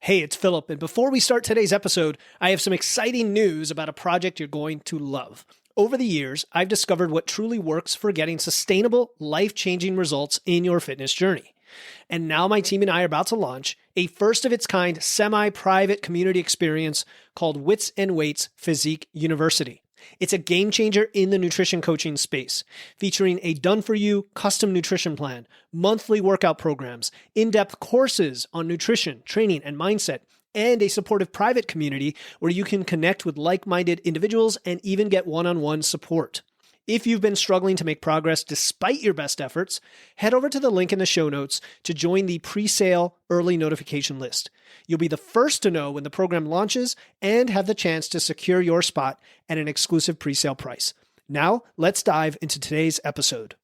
Hey, it's Philip, and before we start today's episode, I have some exciting news about a project you're going to love. Over the years, I've discovered what truly works for getting sustainable, life-changing results in your fitness journey. And now my team and I are about to launch a first-of-its-kind semi-private community experience called Wits and Weights Physique University. It's a game changer in the nutrition coaching space, featuring a done-for-you custom nutrition plan, monthly workout programs, in-depth courses on nutrition, training, and mindset, and a supportive private community where you can connect with like-minded individuals and even get one-on-one support. If you've been struggling to make progress despite your best efforts, head over to the link in the show notes to join the pre-sale early notification list. You'll be the first to know when the program launches and have the chance to secure your spot at an exclusive pre-sale price. Now, let's dive into today's episode.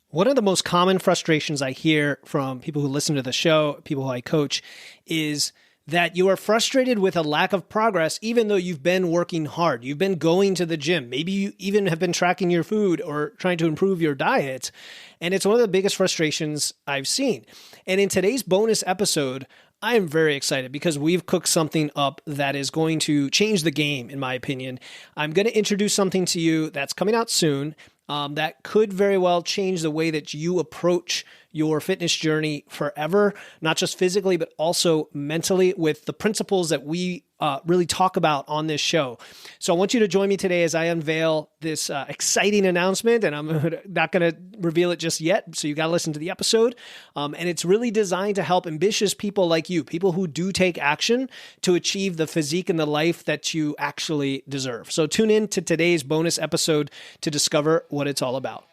One of the most common frustrations I hear from people who listen to the show, people who I coach, is that you are frustrated with a lack of progress even though you've been working hard. You've been going to the gym. Maybe you even have been tracking your food or trying to improve your diet. And it's one of the biggest frustrations I've seen. And in today's bonus episode, I am very excited because we've cooked something up that is going to change the game, in my opinion. I'm going to introduce something to you that's coming out soon that could very well change the way that you approach your fitness journey forever, not just physically, but also mentally with the principles that we really talk about on this show. So I want you to join me today as I unveil this exciting announcement, and I'm not going to reveal it just yet, so you got to listen to the episode. And it's really designed to help ambitious people like you, people who do take action to achieve the physique and the life that you actually deserve. So tune in to today's bonus episode to discover what it's all about.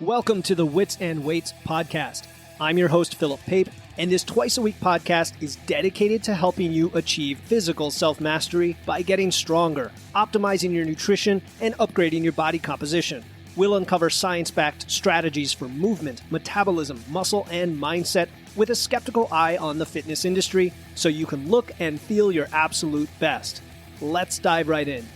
Welcome to the Wits and Weights podcast. I'm your host, Philip Pape, and this twice-a-week podcast is dedicated to helping you achieve physical self-mastery by getting stronger, optimizing your nutrition, and upgrading your body composition. We'll uncover science-backed strategies for movement, metabolism, muscle, and mindset with a skeptical eye on the fitness industry so you can look and feel your absolute best. Let's dive right in.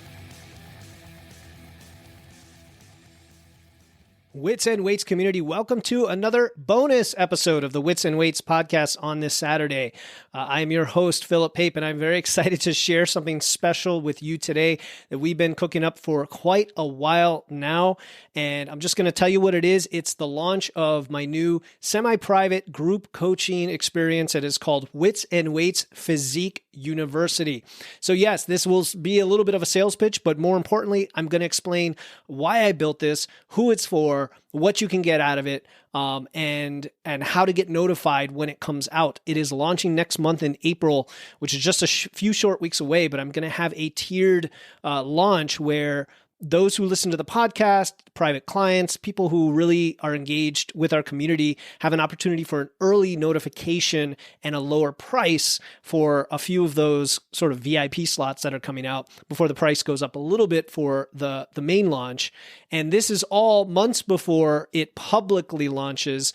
Wits and Weights community, welcome to another bonus episode of the Wits and Weights podcast on this Saturday. I am your host, Philip Pape, and I'm very excited to share something special with you today that we've been cooking up for quite a while now. And I'm just going to tell you what it is. It's the launch of my new semi-private group coaching experience that is called Wits and Weights Physique University. So yes, this will be a little bit of a sales pitch, but more importantly, I'm going to explain why I built this, who it's for, what you can get out of it, and how to get notified when it comes out. It is launching next month in April, which is just a few short weeks away, but I'm going to have a tiered launch where those who listen to the podcast, private clients, people who really are engaged with our community have an opportunity for an early notification and a lower price for a few of those sort of VIP slots that are coming out before the price goes up a little bit for the main launch. And this is all months before it publicly launches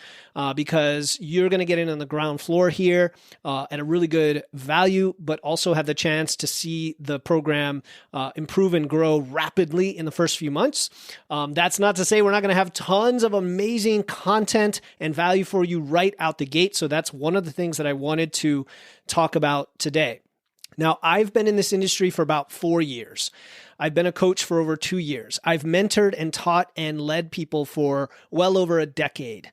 because you're going to get in on the ground floor here at a really good value, but also have the chance to see the program improve and grow rapidly in the first few months. That's not to say we're not going to have tons of amazing content and value for you right out the gate. So that's one of the things that I wanted to talk about today. Now, I've been in this industry for about 4 years. I've been a coach for over 2 years. I've mentored and taught and led people for well over a decade.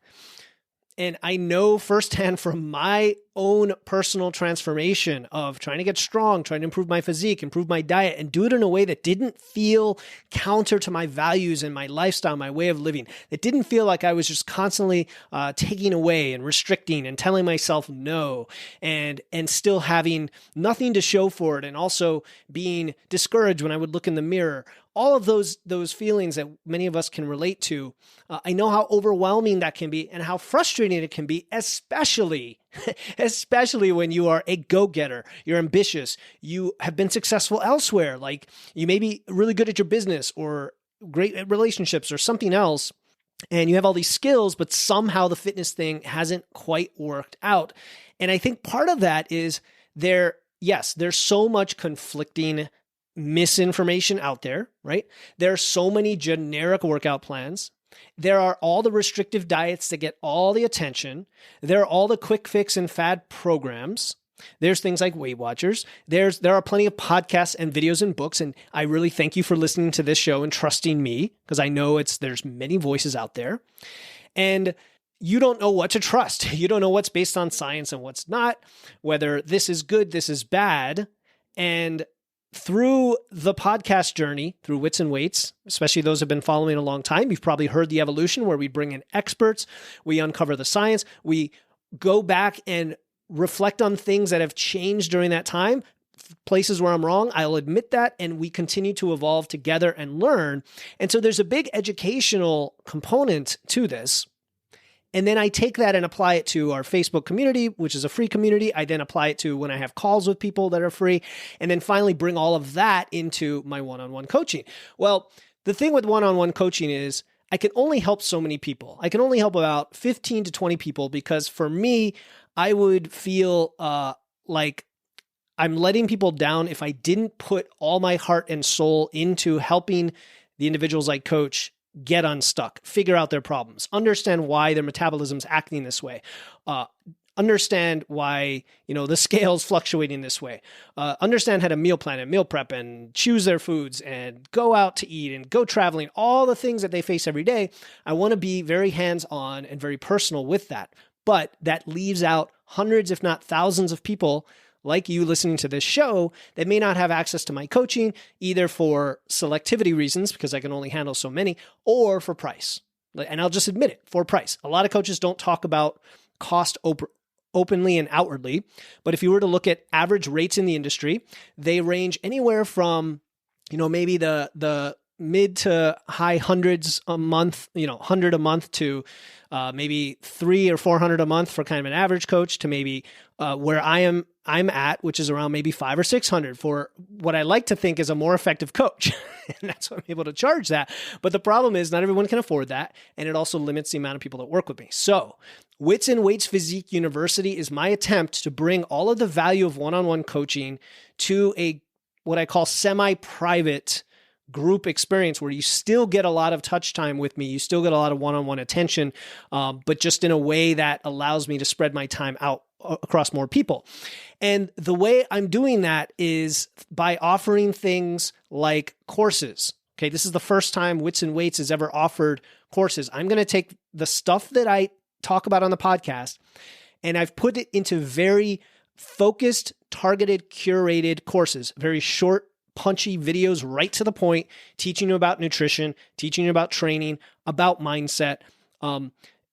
And I know firsthand from my own personal transformation of trying to get strong, trying to improve my physique, improve my diet, and do it in a way that didn't feel counter to my values and my lifestyle, my way of living. It didn't feel like I was just constantly taking away and restricting and telling myself no, and still having nothing to show for it, and also being discouraged when I would look in the mirror. All of those feelings that many of us can relate to. I know how overwhelming that can be and how frustrating it can be, especially when you are a go-getter, you're ambitious, you have been successful elsewhere, like you may be really good at your business or great at relationships or something else, and you have all these skills, but somehow the fitness thing hasn't quite worked out. And I think part of that is there's so much conflicting misinformation out there, right? There are so many generic workout plans. There are all the restrictive diets that get all the attention. There are all the quick fix and fad programs. There's things like Weight Watchers. There are plenty of podcasts and videos and books, and I really thank you for listening to this show and trusting me, because I know there's many voices out there. And you don't know what to trust. You don't know what's based on science and what's not, whether this is good, this is bad. And through the podcast journey, through Wits and Weights, especially those who have been following a long time, you've probably heard the evolution where we bring in experts, we uncover the science, we go back and reflect on things that have changed during that time, places where I'm wrong, I'll admit that, and we continue to evolve together and learn. And so there's a big educational component to this. And then I take that and apply it to our Facebook community, which is a free community. I then apply it to when I have calls with people that are free, and then finally bring all of that into my one-on-one coaching. Well, the thing with one-on-one coaching is I can only help so many people. I can only help about 15 to 20 people, because for me, I would feel like I'm letting people down if I didn't put all my heart and soul into helping the individuals I coach get unstuck, figure out their problems, understand why their metabolism's acting this way, understand why, the scale's fluctuating this way, understand how to meal plan and meal prep and choose their foods and go out to eat and go traveling, all the things that they face every day. I want to be very hands-on and very personal with that. But that leaves out hundreds, if not thousands of people like you listening to this show that may not have access to my coaching, either for selectivity reasons, because I can only handle so many, or for price. And I'll just admit it, for price. A lot of coaches don't talk about cost openly and outwardly, but if you were to look at average rates in the industry, they range anywhere from, maybe the mid to high hundreds a month, 100 a month to maybe 300 or 400 a month for kind of an average coach, to maybe where I'm at, which is around maybe 500 or 600 for what I like to think is a more effective coach. And that's why I'm able to charge that. But the problem is not everyone can afford that. And it also limits the amount of people that work with me. So Wits and Weights Physique University is my attempt to bring all of the value of one-on-one coaching to what I call semi-private group experience, where you still get a lot of touch time with me. You still get a lot of one-on-one attention, but just in a way that allows me to spread my time out across more people. And the way I'm doing that is by offering things like courses. Okay, this is the first time Wits and Weights has ever offered courses. I'm going to take the stuff that I talk about on the podcast, and I've put it into very focused, targeted, curated courses, very short, punchy videos, right to the point, teaching you about nutrition, teaching you about training, about mindset.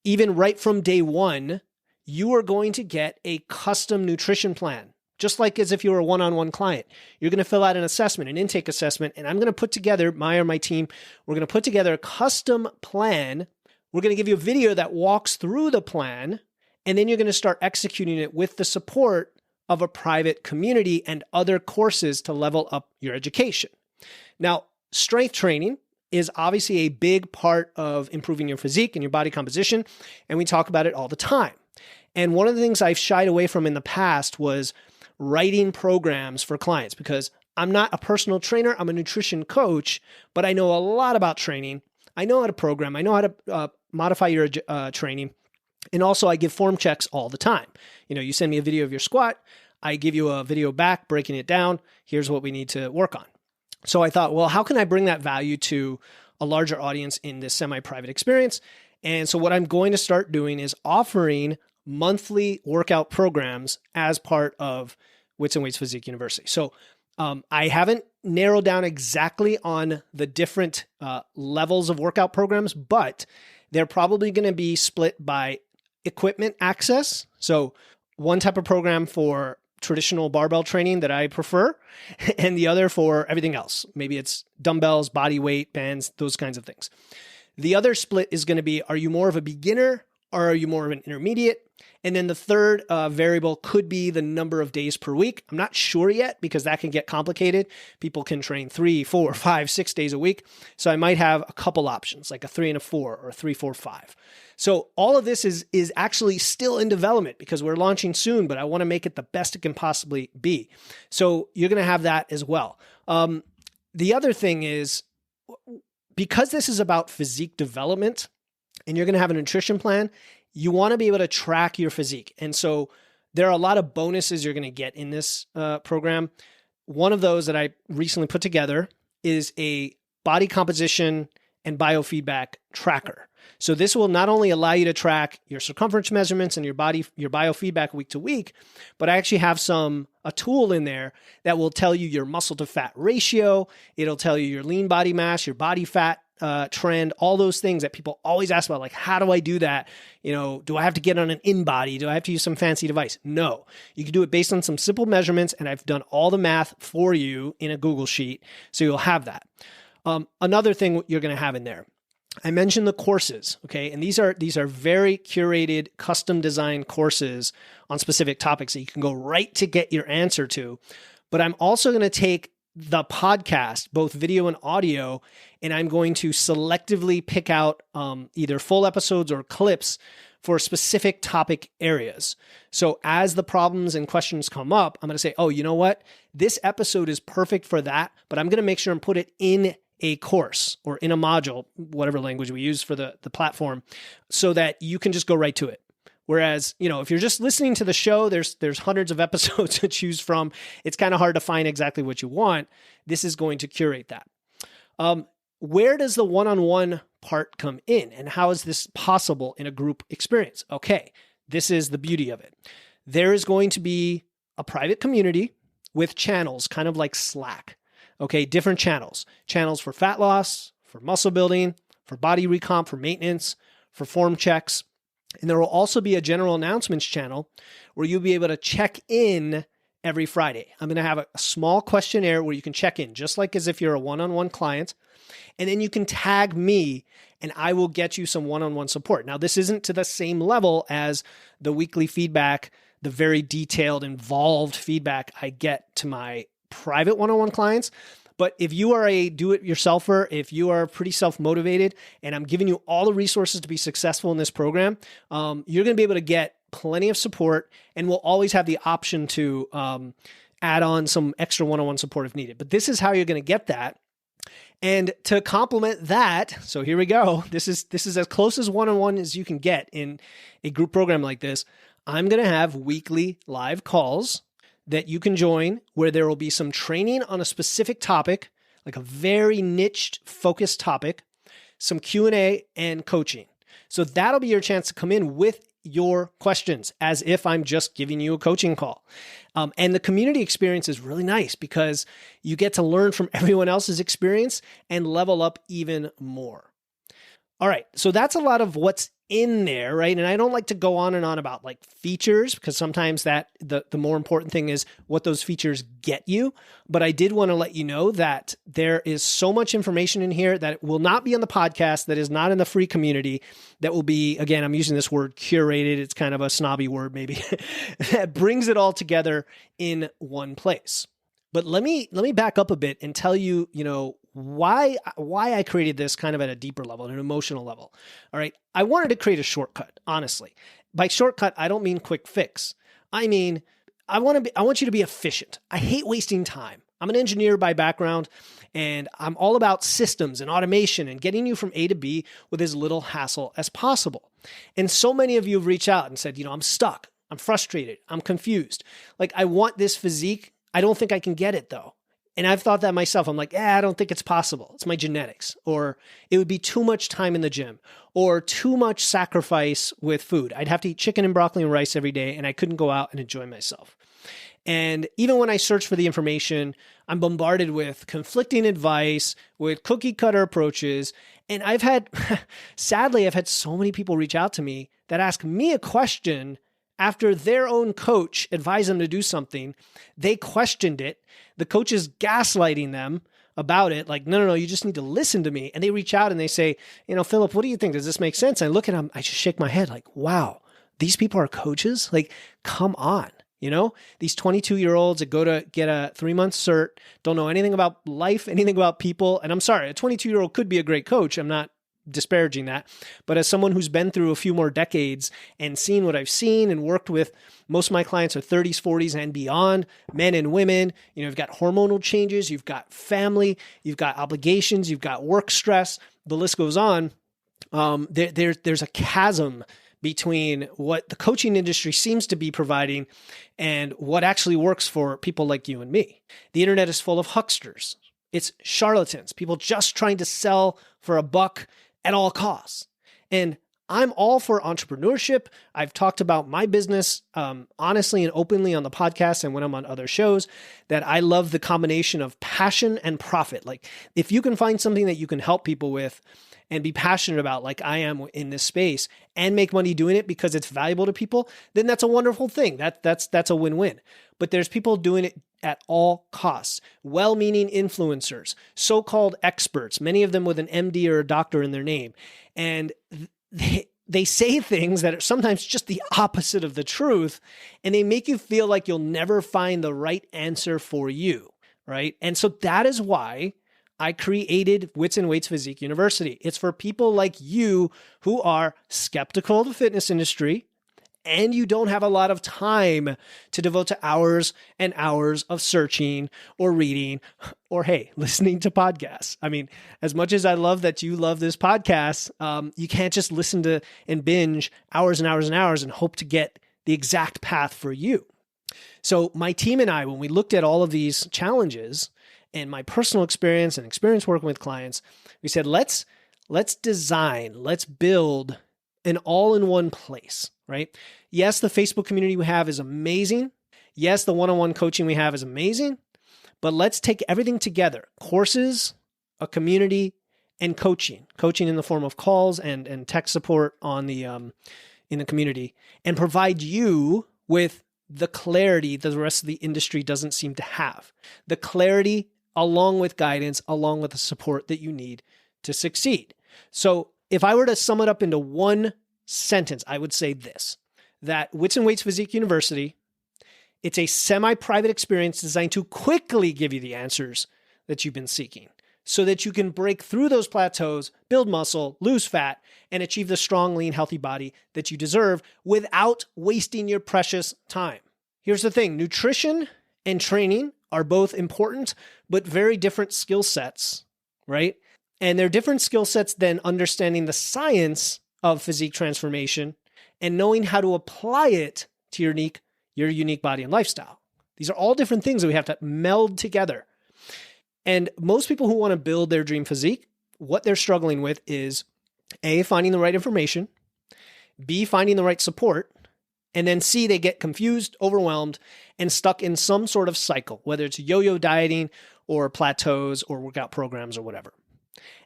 Even right from day one, you are going to get a custom nutrition plan, just like as if you were a one-on-one client. You're going to fill out an assessment, an intake assessment, and I'm going to put together, my team, we're going to put together a custom plan. We're going to give you a video that walks through the plan, and then you're going to start executing it with the support of a private community and other courses to level up your education. Now, strength training is obviously a big part of improving your physique and your body composition, and we talk about it all the time. And one of the things I've shied away from in the past was writing programs for clients, because I'm not a personal trainer, I'm a nutrition coach, but I know a lot about training. I know how to program, I know how to modify your training. And also I give form checks all the time. You send me a video of your squat, I give you a video back, breaking it down. Here's what we need to work on. So I thought, well, how can I bring that value to a larger audience in this semi-private experience? And so what I'm going to start doing is offering monthly workout programs as part of Wits and Weights Physique University. So I haven't narrowed down exactly on the different levels of workout programs, but they're probably going to be split by equipment access. So one type of program for traditional barbell training that I prefer, and the other for everything else. Maybe it's dumbbells, body weight, bands, those kinds of things. The other split is going to be, are you more of a beginner or are you more of an intermediate? And then the third variable could be the number of days per week. I'm not sure yet, because that can get complicated. People can train 3, 4, 5, 6 days a week. So I might have a couple options, like a 3 and a 4 or a 3, 4, 5. So all of this is actually still in development, because we're launching soon, but I want to make it the best it can possibly be. So you're going to have that as well. The other thing is, because this is about physique development and you're going to have a nutrition plan, you want to be able to track your physique. And so there are a lot of bonuses you're going to get in this program. One of those that I recently put together is a body composition and biofeedback tracker. So this will not only allow you to track your circumference measurements and your biofeedback week to week, but I actually have a tool in there that will tell you your muscle to fat ratio. It'll tell you your lean body mass, your body fat trend, all those things that people always ask about, like, how do I do that? Do I have to get on an InBody? Do I have to use some fancy device? No, you can do it based on some simple measurements, and I've done all the math for you in a Google sheet, so you'll have that. Another thing you're going to have in there, I mentioned the courses, okay? And these are very curated, custom designed courses on specific topics that you can go right to get your answer to. But I'm also going to take the podcast, both video and audio, and I'm going to selectively pick out either full episodes or clips for specific topic areas. So as the problems and questions come up, I'm going to say, oh, you know what? This episode is perfect for that, but I'm going to make sure and put it in a course or in a module, whatever language we use for the platform, so that you can just go right to it. Whereas, if you're just listening to the show, there's hundreds of episodes to choose from. It's kind of hard to find exactly what you want. This is going to curate that. Where does the one-on-one part come in, and how is this possible in a group experience? Okay, this is the beauty of it. There is going to be a private community with channels, kind of like Slack. Okay, different channels for fat loss, for muscle building, for body recomp, for maintenance, for form checks. And there will also be a general announcements channel where you'll be able to check in every Friday. I'm going to have a small questionnaire where you can check in, just like as if you're a one-on-one client. And then you can tag me and I will get you some one-on-one support. Now, this isn't to the same level as the weekly feedback, the very detailed, involved feedback I get to my private one-on-one clients. But if you are a do-it-yourselfer, if you are pretty self-motivated, and I'm giving you all the resources to be successful in this program, you're going to be able to get plenty of support, and we'll always have the option to add on some extra one-on-one support if needed. But this is how you're going to get that. And to complement that, so here we go. This is as close as one-on-one as you can get in a group program like this. I'm going to have weekly live calls that you can join where there will be some training on a specific topic, like a very niched, focused topic, some Q&A and coaching. So that'll be your chance to come in with your questions as if I'm just giving you a coaching call. And the community experience is really nice because you get to learn from everyone else's experience and level up even more. All right, so that's a lot of what's in there, right? And I don't like to go on and on about like features because sometimes that the more important thing is what those features get you. But I did want to let you know that there is so much information in here that will not be on the podcast, that is not in the free community, that will be, again, I'm using this word curated. It's kind of a snobby word maybe, that brings it all together in one place. But let me back up a bit and tell you, why I created this kind of at a deeper level, at an emotional level. All right. I wanted to create a shortcut, honestly. By shortcut, I don't mean quick fix. I mean, I want you to be efficient. I hate wasting time. I'm an engineer by background, and I'm all about systems and automation and getting you from A to B with as little hassle as possible. And so many of you have reached out and said, I'm stuck. I'm frustrated. I'm confused. Like, I want this physique. I don't think I can get it though. And I've thought that myself. I'm like, I don't think it's possible. It's my genetics. Or it would be too much time in the gym. Or too much sacrifice with food. I'd have to eat chicken and broccoli and rice every day, and I couldn't go out and enjoy myself. And even when I search for the information, I'm bombarded with conflicting advice, with cookie cutter approaches. And sadly, I've had so many people reach out to me that ask me a question after their own coach advised them to do something. They questioned it. The coach is gaslighting them about it. Like, no, you just need to listen to me. And they reach out and they say, Philip, what do you think? Does this make sense? And I look at them, I just shake my head like, wow, these people are coaches? Like, come on. These 22-year-olds that go to get a 3-month cert, don't know anything about life, anything about people. And I'm sorry, a 22-year-old could be a great coach. I'm not disparaging that. But as someone who's been through a few more decades and seen what I've seen and worked with, most of my clients are 30s, 40s, and beyond, men and women. You've got hormonal changes, you've got family, you've got obligations, you've got work stress. The list goes on. There's a chasm between what the coaching industry seems to be providing and what actually works for people like you and me. The internet is full of hucksters. It's charlatans, people just trying to sell for a buck at all costs. And I'm all for entrepreneurship. I've talked about my business honestly and openly on the podcast and when I'm on other shows, that I love the combination of passion and profit. Like if you can find something that you can help people with and be passionate about, like I am in this space, and make money doing it because it's valuable to people, then that's a wonderful thing. That's a win-win. But there's people doing it at all costs. Well-meaning influencers, so-called experts, many of them with an MD or a doctor in their name. And they say things that are sometimes just the opposite of the truth, and they make you feel like you'll never find the right answer for you, right? And so that is why I created Wits and Weights Physique University. It's for people like you who are skeptical of the fitness industry and you don't have a lot of time to devote to hours and hours of searching or reading or, hey, listening to podcasts. I mean, as much as I love that you love this podcast, you can't just listen to and binge hours and hours and hours and hope to get the exact path for you. So my team and I, when we looked at all of these challenges, and my personal experience and experience working with clients, we said, let's build an all-in-one place, right? Yes, the Facebook community we have is amazing. Yes, the one-on-one coaching we have is amazing, but let's take everything together. Courses, a community, and coaching. Coaching in the form of calls and tech support on the in the community, and provide you with the clarity that the rest of the industry doesn't seem to have. The clarity along with guidance, along with the support that you need to succeed. So if I were to sum it up into one sentence, I would say this, that Wits and Weights Physique University, it's a semi-private experience designed to quickly give you the answers that you've been seeking so that you can break through those plateaus, build muscle, lose fat, and achieve the strong, lean, healthy body that you deserve without wasting your precious time. Here's the thing, nutrition and training are both important, but very different skill sets, right? And they're different skill sets than understanding the science of physique transformation and knowing how to apply it to your unique body and lifestyle. These are all different things that we have to meld together. And most people who want to build their dream physique, what they're struggling with is A, finding the right information, B, finding the right support, and then C, they get confused, overwhelmed, and stuck in some sort of cycle, whether it's yo-yo dieting or plateaus or workout programs or whatever.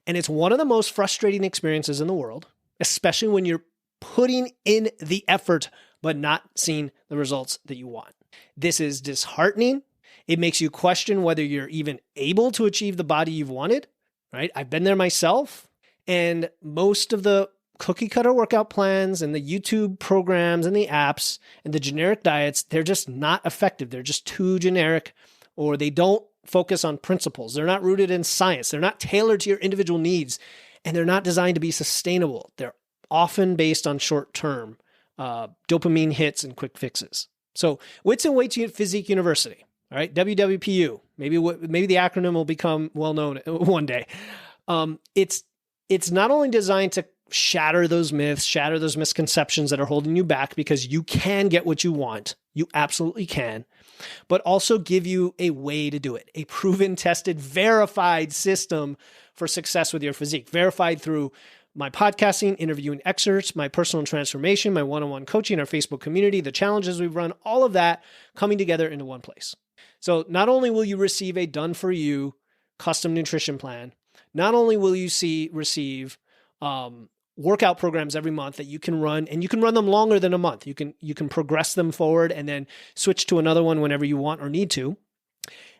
And it's one of the most frustrating experiences in the world, especially when you're putting in the effort but not seeing the results that you want. This is disheartening. It makes you question whether you're even able to achieve the body you've wanted, right? I've been there myself, and most of the cookie cutter workout plans and the YouTube programs and the apps and the generic diets, they're just not effective. They're just too generic, or they don't focus on principles. They're not rooted in science. They're not tailored to your individual needs, and they're not designed to be sustainable. They're often based on short-term dopamine hits and quick fixes. So Wits and Weights Physique University, all right, WWPU, maybe the acronym will become well-known one day. It's not only designed to shatter those myths, shatter those misconceptions that are holding you back, because you can get what you want. You absolutely can, but also give you a way to do it, a proven, tested, verified system for success with your physique, verified through my podcasting, interviewing experts, my personal transformation, my one-on-one coaching, our Facebook community, the challenges we've run, all of that coming together into one place. So not only will you receive a done-for-you custom nutrition plan, not only will you receive workout programs every month that you can run, and you can run them longer than a month. You can progress them forward and then switch to another one whenever you want or need to.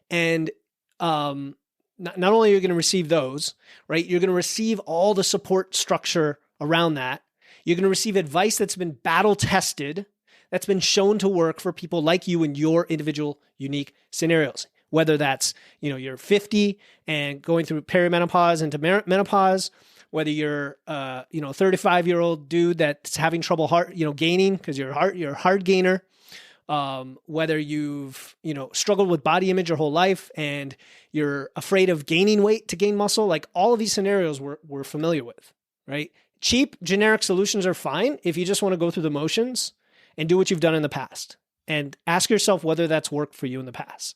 And not only are you going to receive those, right? You're going to receive all the support structure around that. You're going to receive advice that's been battle tested, that's been shown to work for people like you in your individual unique scenarios. Whether that's, you're 50 and going through perimenopause into menopause, whether you're, 35-year-old dude that's having trouble gaining because you're a hard gainer, whether you've, struggled with body image your whole life and you're afraid of gaining weight to gain muscle, like all of these scenarios we're familiar with, right? Cheap generic solutions are fine if you just want to go through the motions and do what you've done in the past and ask yourself whether that's worked for you in the past.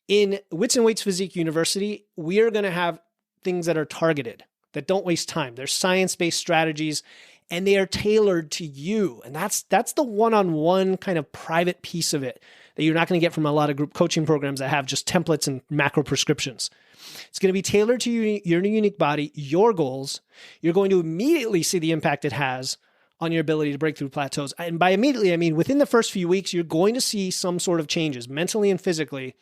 In Wits and Weights Physique University, we are going to have things that are targeted, that don't waste time. They're science-based strategies and they are tailored to you. And that's the one-on-one kind of private piece of it that you're not going to get from a lot of group coaching programs that have just templates and macro prescriptions. It's going to be tailored to your unique body, your goals. You're going to immediately see the impact it has on your ability to break through plateaus. And by immediately, I mean within the first few weeks, you're going to see some sort of changes mentally and physically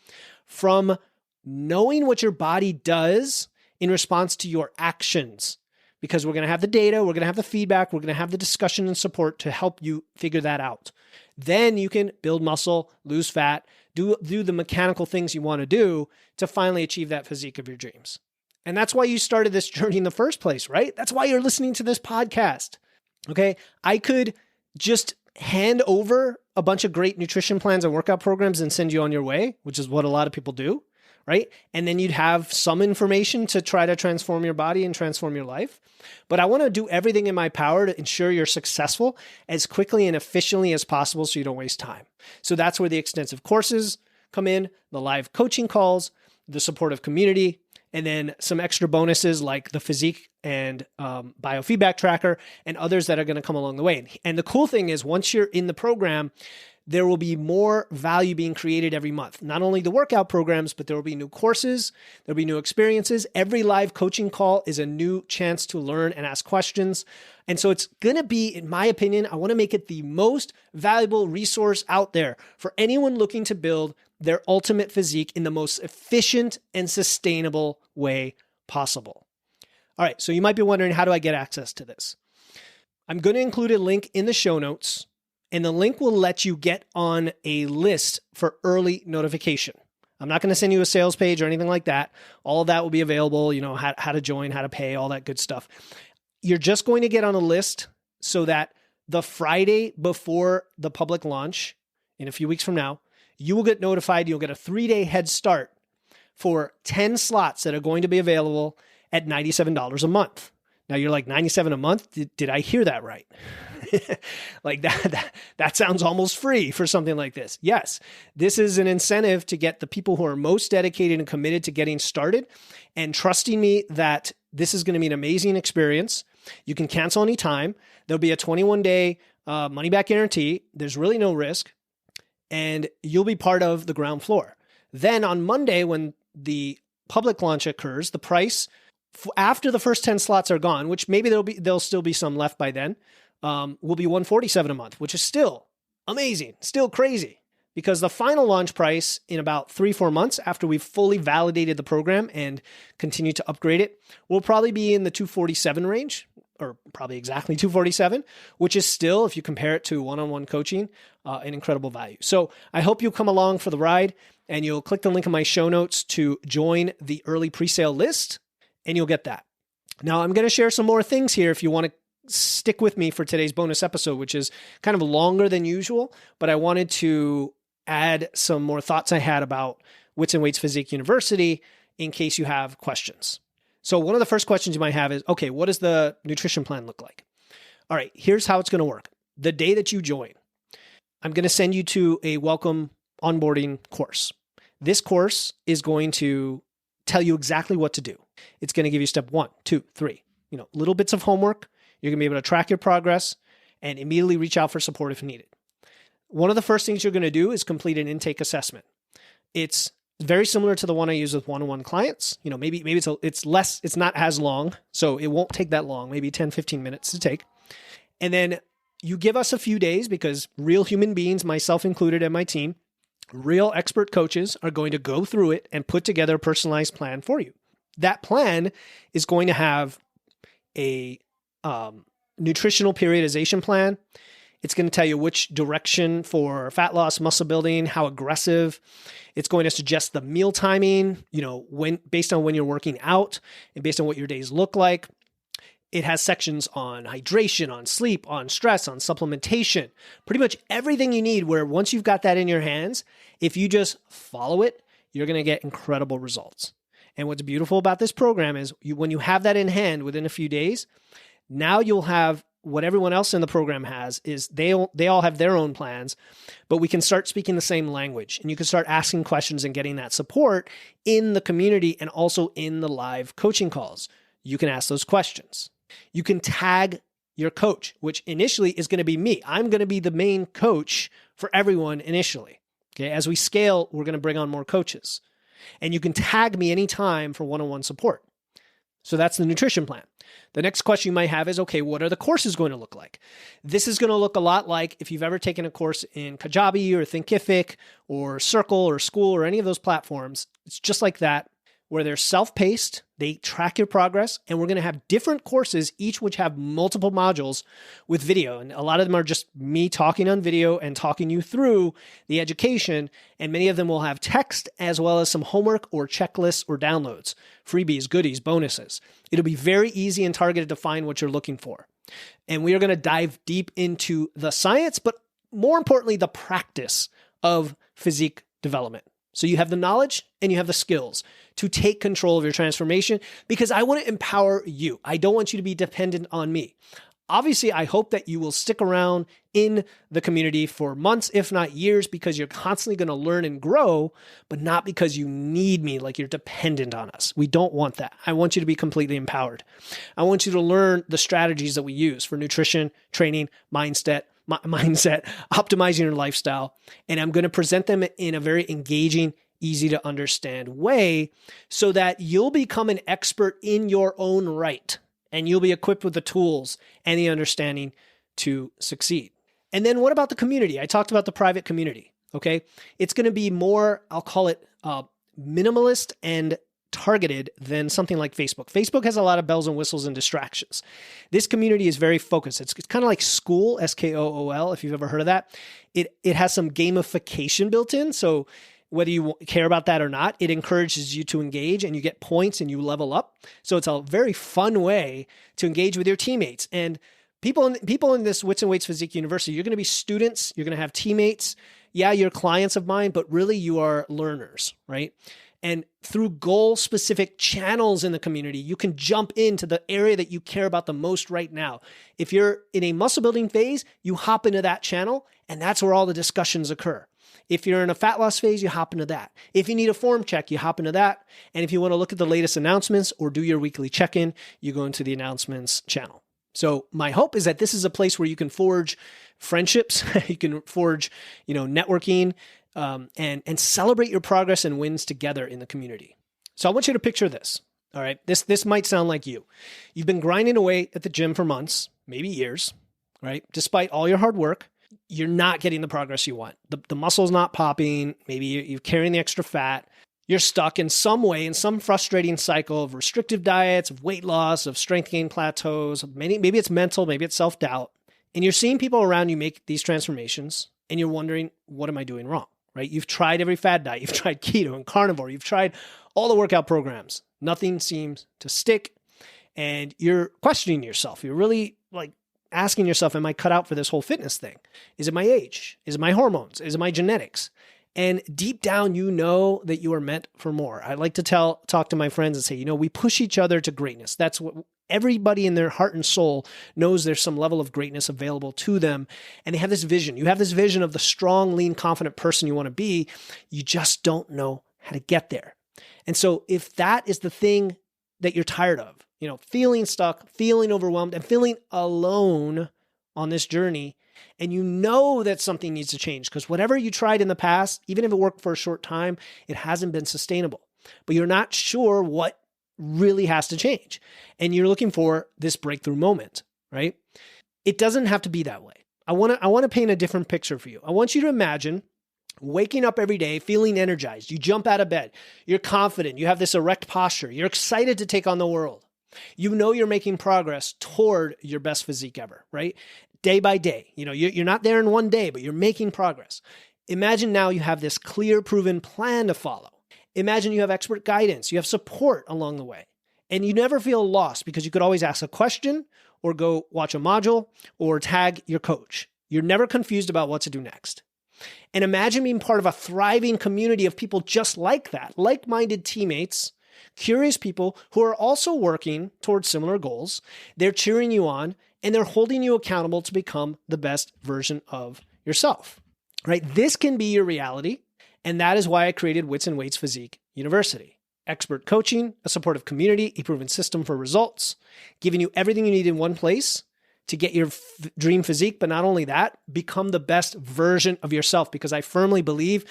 from knowing what your body does in response to your actions. Because we're going to have the data, we're going to have the feedback, we're going to have the discussion and support to help you figure that out. Then you can build muscle, lose fat, do the mechanical things you want to do to finally achieve that physique of your dreams. And that's why you started this journey in the first place, right? That's why you're listening to this podcast. Okay? I could just hand over a bunch of great nutrition plans and workout programs and send you on your way, which is what a lot of people do. Right? And then you'd have some information to try to transform your body and transform your life. But I want to do everything in my power to ensure you're successful as quickly and efficiently as possible so you don't waste time. So that's where the extensive courses come in, the live coaching calls, the supportive community, and then some extra bonuses like the Physique and biofeedback tracker and others that are going to come along the way. And the cool thing is once you're in the program, there will be more value being created every month. Not only the workout programs, but there will be new courses, there'll be new experiences. Every live coaching call is a new chance to learn and ask questions. And so it's going to be, in my opinion, I want to make it the most valuable resource out there for anyone looking to build their ultimate physique in the most efficient and sustainable way possible. All right, so you might be wondering, how do I get access to this? I'm going to include a link in the show notes. And the link will let you get on a list for early notification. I'm not going to send you a sales page or anything like that. All of that will be available, how to join, how to pay, all that good stuff. You're just going to get on a list so that the Friday before the public launch, in a few weeks from now, you will get notified. You'll get a 3-day head start for 10 slots that are going to be available at $97 a month. Now you're like, $97 a month? Did I hear that right? Like that sounds almost free for something like this. Yes, this is an incentive to get the people who are most dedicated and committed to getting started and trusting me that this is going to be an amazing experience. You can cancel anytime. There'll be a 21-day money-back guarantee. There's really no risk. And you'll be part of the ground floor. Then on Monday, when the public launch occurs, the price after the first 10 slots are gone, which maybe there'll still be some left by then, will be $147 a month, which is still amazing, still crazy, because the final launch price in about 3-4 months after we've fully validated the program and continue to upgrade it will probably be in the $247 range, or probably exactly $247, which is still, if you compare it to one-on-one coaching, an incredible value. So I hope you'll come along for the ride and you'll click the link in my show notes to join the early presale list, and you'll get that. Now, I'm going to share some more things here if you want to stick with me for today's bonus episode, which is kind of longer than usual, but I wanted to add some more thoughts I had about Wits and Weights Physique University in case you have questions. So one of the first questions you might have is, okay, what does the nutrition plan look like? All right, here's how it's going to work. The day that you join, I'm going to send you to a welcome onboarding course. This course is going to tell you exactly what to do. It's going to give you step 1, 2, 3, little bits of homework. You're going to be able to track your progress and immediately reach out for support if needed. One of the first things you're going to do is complete an intake assessment. It's very similar to the one I use with one-on-one clients. Maybe it's less, it's not as long, so it won't take that long, maybe 10, 15 minutes to take. And then you give us a few days, because real human beings, myself included and my team, real expert coaches are going to go through it and put together a personalized plan for you. That plan is going to have a nutritional periodization plan. It's going to tell you which direction for fat loss, muscle building, how aggressive. It's going to suggest the meal timing, based on when you're working out and based on what your days look like. It has sections on hydration, on sleep, on stress, on supplementation, pretty much everything you need, where once you've got that in your hands, if you just follow it, you're going to get incredible results. And what's beautiful about this program is when you have that in hand within a few days, now you'll have what everyone else in the program has is they all have their own plans, but we can start speaking the same language, and you can start asking questions and getting that support in the community and also in the live coaching calls. You can ask those questions. You can tag your coach, which initially is going to be me. I'm going to be the main coach for everyone initially. Okay. As we scale, we're going to bring on more coaches, and you can tag me anytime for one-on-one support. So that's the nutrition plan. The next question you might have is, okay, what are the courses going to look like? This is going to look a lot like if you've ever taken a course in Kajabi or Thinkific or Circle or School or any of those platforms. It's just like that, where they're self-paced, they track your progress, and we're going to have different courses, each which have multiple modules with video. And a lot of them are just me talking on video and talking you through the education, and many of them will have text as well as some homework or checklists or downloads, freebies, goodies, bonuses. It'll be very easy and targeted to find what you're looking for. And we are going to dive deep into the science, but more importantly, the practice of physique development. So you have the knowledge and you have the skills to take control of your transformation, because I want to empower you. I don't want you to be dependent on me. Obviously, I hope that you will stick around in the community for months, if not years, because you're constantly going to learn and grow, but not because you need me, like you're dependent on us. We don't want that. I want you to be completely empowered. I want you to learn the strategies that we use for nutrition, training, mindset, optimizing your lifestyle. And I'm going to present them in a very engaging, easy to understand way so that you'll become an expert in your own right, and you'll be equipped with the tools and the understanding to succeed. And then what about the community? I talked about the private community. Okay. It's going to be more, I'll call it minimalist and targeted than something like Facebook. Facebook has a lot of bells and whistles and distractions. This community is very focused. It's kind of like School, SKOOL, if you've ever heard of that. It has some gamification built in. So whether you care about that or not, it encourages you to engage, and you get points and you level up. So it's a very fun way to engage with your teammates. And people in this Wits and Weights Physique University, you're going to be students, you're going to have teammates. Yeah, you're clients of mine, but really you are learners, right? And through goal-specific channels in the community, you can jump into the area that you care about the most right now. If you're in a muscle building phase, you hop into that channel, and that's where all the discussions occur. If you're in a fat loss phase, you hop into that. If you need a form check, you hop into that. And if you want to look at the latest announcements or do your weekly check-in, you go into the announcements channel. So my hope is that this is a place where you can forge friendships, you can forge, networking, and celebrate your progress and wins together in the community. So I want you to picture this. All right. This might sound like you. You've been grinding away at the gym for months, maybe years, right? Despite all your hard work, you're not getting the progress you want. The muscle's not popping. Maybe you're carrying the extra fat. You're stuck in some way, in some frustrating cycle of restrictive diets, of weight loss, of strength gain plateaus. Maybe it's mental, maybe it's self-doubt. And you're seeing people around you make these transformations, and you're wondering, what am I doing wrong? Right? You've tried every fad diet. You've tried keto and carnivore. You've tried all the workout programs. Nothing seems to stick. And you're questioning yourself. You're really asking yourself, am I cut out for this whole fitness thing? Is it my age? Is it my hormones? Is it my genetics? And deep down, you know that you are meant for more. I like to talk to my friends and say, we push each other to greatness. That's what everybody in their heart and soul knows. There's some level of greatness available to them. And they have this vision. You have this vision of the strong, lean, confident person you want to be. You just don't know how to get there. And so if that is the thing that you're tired of, feeling stuck, feeling overwhelmed, and feeling alone on this journey, and you know that something needs to change, because whatever you tried in the past, even if it worked for a short time, it hasn't been sustainable. But you're not sure what really has to change. And you're looking for this breakthrough moment, right? It doesn't have to be that way. I want to paint a different picture for you. I want you to imagine waking up every day, feeling energized. You jump out of bed. You're confident. You have this erect posture. You're excited to take on the world. You know you're making progress toward your best physique ever, right? Day by day. You're not there in one day, but you're making progress. Imagine now you have this clear, proven plan to follow. Imagine you have expert guidance. You have support along the way. And you never feel lost because you could always ask a question or go watch a module or tag your coach. You're never confused about what to do next. And imagine being part of a thriving community of people just like that, like-minded teammates, curious people who are also working towards similar goals. They're cheering you on and they're holding you accountable to become the best version of yourself, right? This can be your reality. And that is why I created Wits and Weights Physique University. Expert coaching, a supportive community, a proven system for results, giving you everything you need in one place to get your dream physique. But not only that, become the best version of yourself, because I firmly believe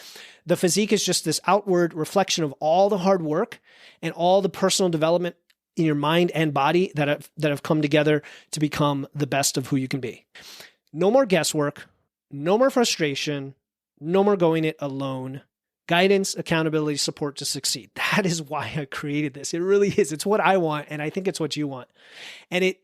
the physique is just this outward reflection of all the hard work and all the personal development in your mind and body that have come together to become the best of who you can be. No more guesswork, no more frustration, no more going it alone. Guidance, accountability, support to succeed. That is why I created this. It really is. It's what I want, and I think it's what you want. And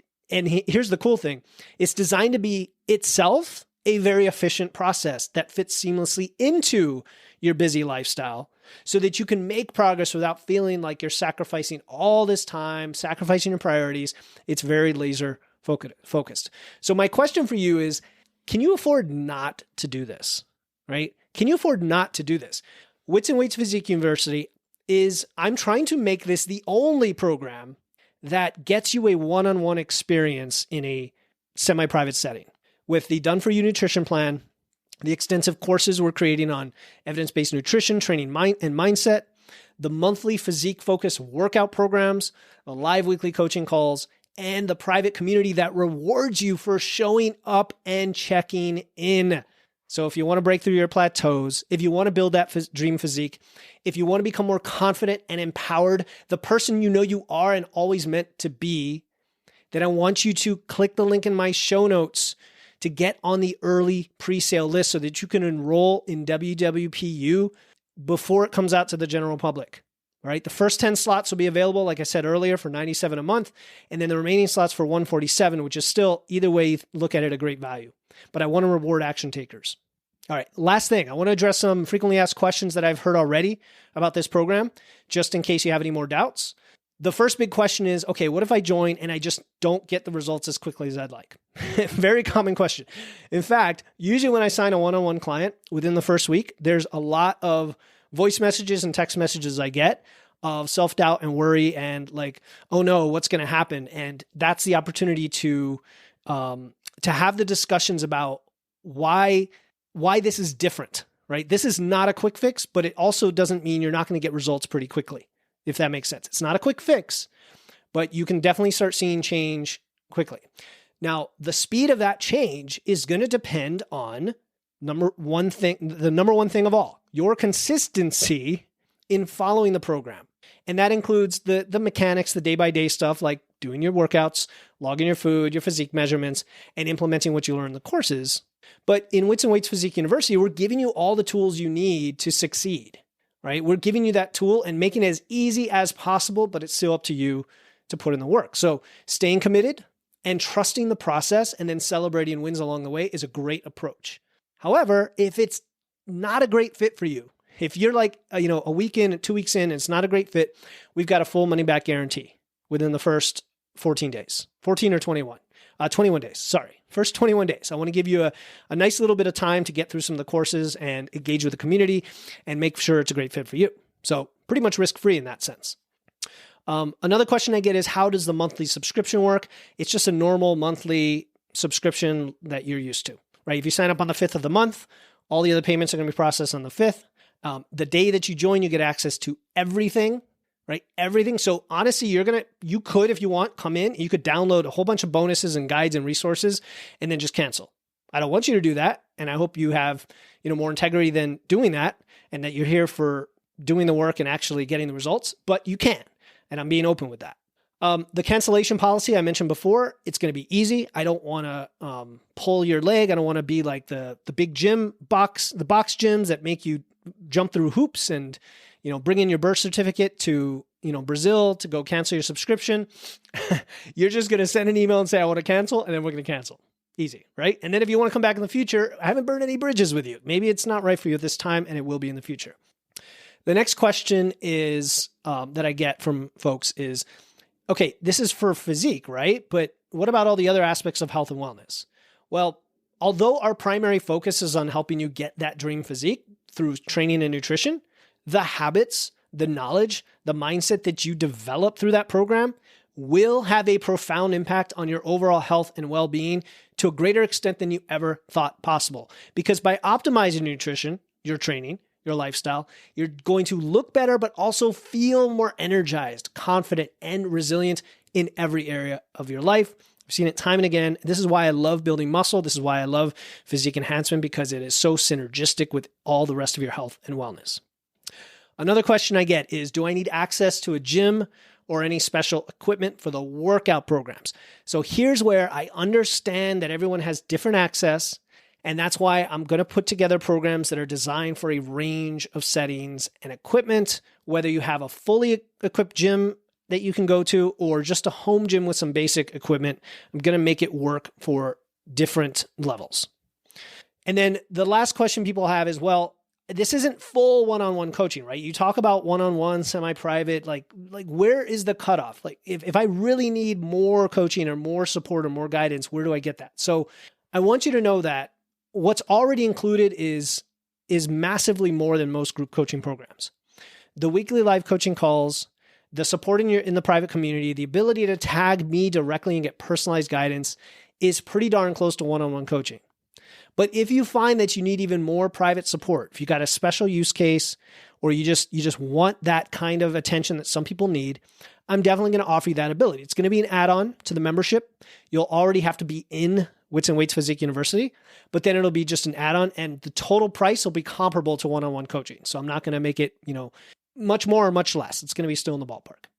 here's the cool thing. It's designed to be itself a very efficient process that fits seamlessly into your busy lifestyle so that you can make progress without feeling like you're sacrificing all this time, sacrificing your priorities. It's very laser focused. So my question for you is, can you afford not to do this, right? Can you afford not to do this? Wits and Weights Physique University I'm trying to make this the only program that gets you a one-on-one experience in a semi-private setting with the done-for-you nutrition plan, the extensive courses we're creating on evidence-based nutrition, training, and mindset, the monthly physique-focused workout programs, the live weekly coaching calls, and the private community that rewards you for showing up and checking in. So if you want to break through your plateaus, if you want to build that dream physique, if you want to become more confident and empowered, the person you know you are and always meant to be, then I want you to click the link in my show notes to get on the early pre-sale list so that you can enroll in WWPU before it comes out to the general public. All right, the first 10 slots will be available, like I said earlier, for $97 a month, and then the remaining slots for $147, which is still, either way you look at it, a great value. But I want to reward action takers. All right, last thing, I want to address some frequently asked questions that I've heard already about this program, just in case you have any more doubts. The first big question is, okay, what if I join and I just don't get the results as quickly as I'd like? Very common question. In fact, usually when I sign a one-on-one client, within the first week, there's a lot of voice messages and text messages I get of self-doubt and worry and like, oh no, what's going to happen? And that's the opportunity to have the discussions about why this is different, right? This is not a quick fix, but it also doesn't mean you're not going to get results pretty quickly, if that makes sense. It's not a quick fix, but you can definitely start seeing change quickly. Now, the speed of that change is going to depend on the number one thing of all, your consistency in following the program. And that includes the mechanics, the day-by-day stuff like doing your workouts, logging your food, your physique measurements, and implementing what you learn in the courses. But in Wits and Weights Physique University, we're giving you all the tools you need to succeed, right? We're giving you that tool and making it as easy as possible, but it's still up to you to put in the work. So staying committed and trusting the process and then celebrating wins along the way is a great approach. However, if it's not a great fit for you, if you're like, a week in, 2 weeks in, and it's not a great fit, we've got a full money back guarantee within the first 14 days, 14 or 21, 21 days. Sorry. First 21 days. I want to give you a nice little bit of time to get through some of the courses and engage with the community and make sure it's a great fit for you. So pretty much risk-free in that sense. Another question I get is, how does the monthly subscription work? It's just a normal monthly subscription that you're used to, right? If you sign up on the 5th of the month, all the other payments are going to be processed on the 5th. The day that you join, you get access to everything, right? Everything. So honestly, you could, if you want, come in, you could download a whole bunch of bonuses and guides and resources and then just cancel. I don't want you to do that. And I hope you have, more integrity than doing that and that you're here for doing the work and actually getting the results, but you can. And I'm being open with that. The cancellation policy I mentioned before, it's going to be easy. I don't want to pull your leg. I don't want to be like the big the box gyms that make you jump through hoops and, bring in your birth certificate to, Brazil to go cancel your subscription. You're just going to send an email and say, I want to cancel, and then we're going to cancel. Easy, right? And then if you want to come back in the future, I haven't burned any bridges with you. Maybe it's not right for you at this time, and it will be in the future. The next question is that I get from folks is, Okay, this is for physique, right? But what about all the other aspects of health and wellness? Well, although our primary focus is on helping you get that dream physique through training and nutrition, the habits, the knowledge, the mindset that you develop through that program will have a profound impact on your overall health and well-being to a greater extent than you ever thought possible. Because by optimizing nutrition, your training, your lifestyle, you're going to look better, but also feel more energized, confident, and resilient in every area of your life. I've seen it time and again. This is why I love building muscle. This is why I love physique enhancement, because it is so synergistic with all the rest of your health and wellness. Another question I get is, do I need access to a gym or any special equipment for the workout programs? So here's where I understand that everyone has different access, and that's why I'm going to put together programs that are designed for a range of settings and equipment, whether you have a fully equipped gym that you can go to or just a home gym with some basic equipment. I'm going to make it work for different levels. And then the last question people have is, well, this isn't full one-on-one coaching, right? You talk about one-on-one, semi-private, like where is the cutoff? Like if I really need more coaching or more support or more guidance, where do I get that? So I want you to know that what's already included is massively more than most group coaching programs. The weekly live coaching calls, the support in the private community, the ability to tag me directly and get personalized guidance is pretty darn close to one-on-one coaching. But if you find that you need even more private support, if you got a special use case or you just want that kind of attention that some people need, I'm definitely going to offer you that ability. It's going to be an add-on to the membership. You'll already have to be in Wits and Weights Physique University, but then it'll be just an add-on and the total price will be comparable to one-on-one coaching. So I'm not going to make it, much more or much less. It's going to be still in the ballpark.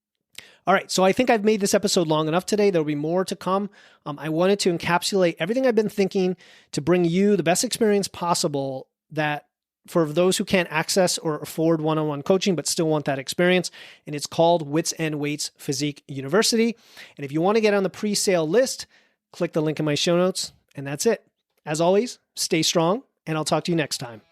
All right, so I think I've made this episode long enough today. There'll be more to come. I wanted to encapsulate everything I've been thinking to bring you the best experience possible that for those who can't access or afford one-on-one coaching but still want that experience. And it's called Wits and Weights Physique University. And if you want to get on the pre-sale list, click the link in my show notes. And that's it. As always, stay strong, and I'll talk to you next time.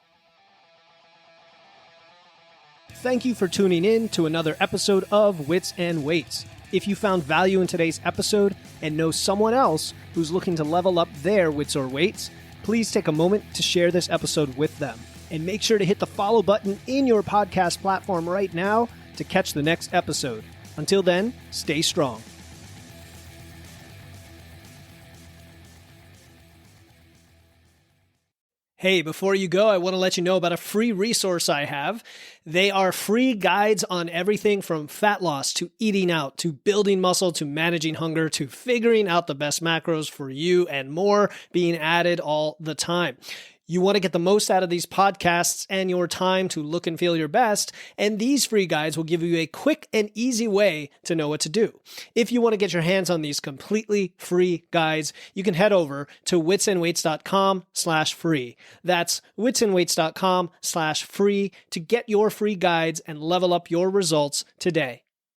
Thank you for tuning in to another episode of Wits and Weights. If you found value in today's episode and know someone else who's looking to level up their wits or weights, please take a moment to share this episode with them. And make sure to hit the follow button in your podcast platform right now to catch the next episode. Until then, stay strong. Hey, before you go, I want to let you know about a free resource I have. They are free guides on everything from fat loss to eating out to building muscle to managing hunger to figuring out the best macros for you and more being added all the time. You want to get the most out of these podcasts and your time to look and feel your best, and these free guides will give you a quick and easy way to know what to do. If you want to get your hands on these completely free guides, you can head over to witsandweights.com/free. That's witsandweights.com/free to get your free guides and level up your results today.